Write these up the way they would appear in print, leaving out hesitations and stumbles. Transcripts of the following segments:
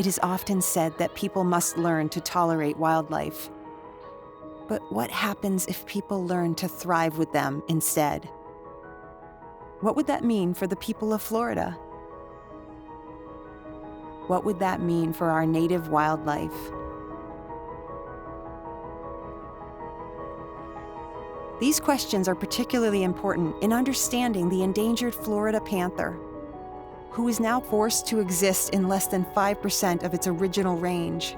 It is often said that people must learn to tolerate wildlife. But what happens if people learn to thrive with them instead? What would that mean for the people of Florida? What would that mean for our native wildlife? These questions are particularly important in understanding the endangered Florida panther, who is now forced to exist in less than 5% of its original range.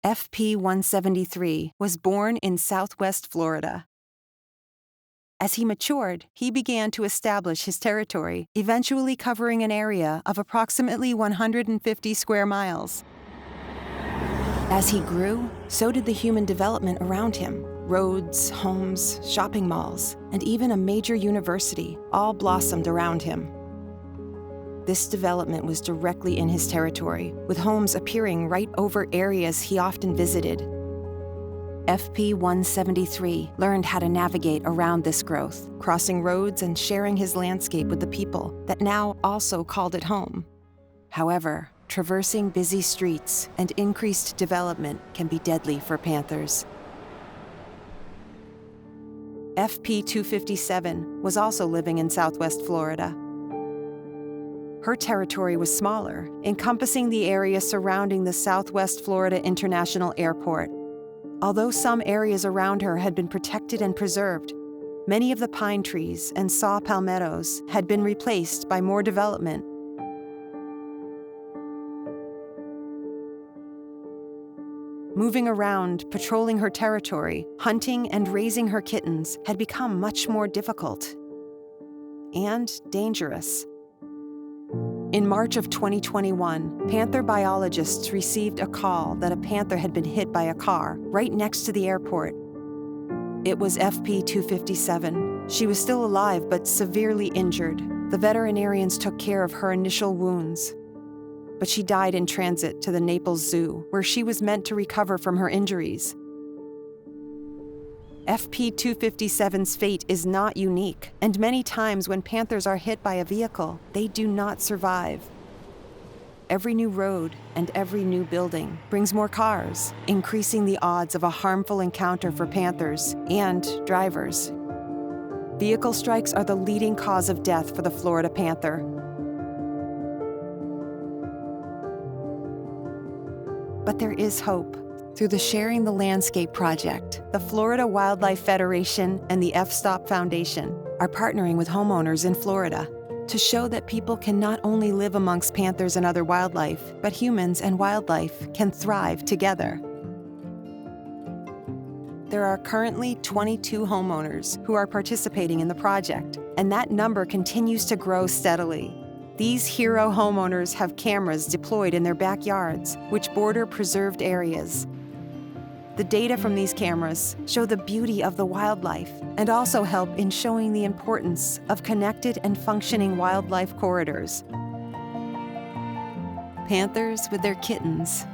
FP-173 was born in Southwest Florida. As he matured, he began to establish his territory, eventually covering an area of approximately 150 square miles. As he grew, so did the human development around him. Roads, homes, shopping malls, and even a major university all blossomed around him. This development was directly in his territory, with homes appearing right over areas he often visited. FP-173 learned how to navigate around this growth, crossing roads and sharing his landscape with the people that now also called it home. However, traversing busy streets and increased development can be deadly for panthers. FP-257 was also living in Southwest Florida. Her territory was smaller, encompassing the area surrounding the Southwest Florida International Airport. Although some areas around her had been protected and preserved, many of the pine trees and saw palmettos had been replaced by more development. Moving around, patrolling her territory, hunting and raising her kittens had become much more difficult and dangerous. In March of 2021, panther biologists received a call that a panther had been hit by a car right next to the airport. It was FP-257. She was still alive but severely injured. The veterinarians took care of her initial wounds. But she died in transit to the Naples Zoo, where she was meant to recover from her injuries. FP-257's fate is not unique, and many times when panthers are hit by a vehicle, they do not survive. Every new road and every new building brings more cars, increasing the odds of a harmful encounter for panthers and drivers. Vehicle strikes are the leading cause of death for the Florida panther. But there is hope. Through the Sharing the Landscape project, the Florida Wildlife Federation and the F-Stop Foundation are partnering with homeowners in Florida to show that people can not only live amongst panthers and other wildlife, but humans and wildlife can thrive together. There are currently 22 homeowners who are participating in the project, and that number continues to grow steadily. These hero homeowners have cameras deployed in their backyards, which border preserved areas. The data from these cameras show the beauty of the wildlife and also help in showing the importance of connected and functioning wildlife corridors. Panthers with their kittens,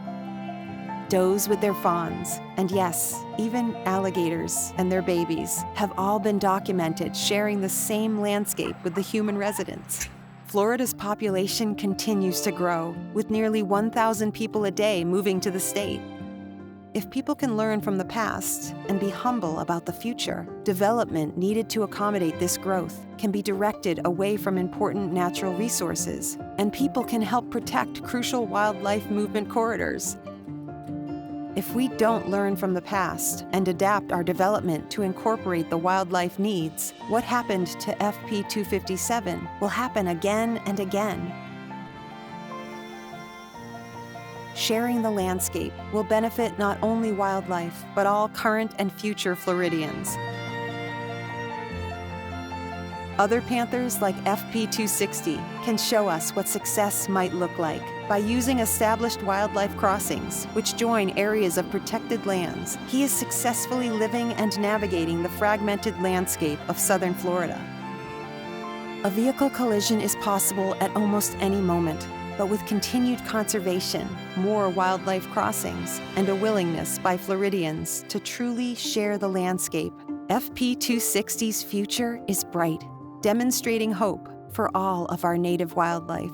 does with their fawns, and yes, even alligators and their babies have all been documented sharing the same landscape with the human residents. Florida's population continues to grow, with nearly 1,000 people a day moving to the state. If people can learn from the past and be humble about the future, development needed to accommodate this growth can be directed away from important natural resources, and people can help protect crucial wildlife movement corridors. If we don't learn from the past and adapt our development to incorporate the wildlife needs, what happened to FP-257 will happen again and again. Sharing the Landscape will benefit not only wildlife, but all current and future Floridians. Other panthers like FP-260 can show us what success might look like by using established wildlife crossings, which join areas of protected lands. He is successfully living and navigating the fragmented landscape of southern Florida. A vehicle collision is possible at almost any moment. But with continued conservation, more wildlife crossings, and a willingness by Floridians to truly share the landscape, FP260's future is bright, demonstrating hope for all of our native wildlife.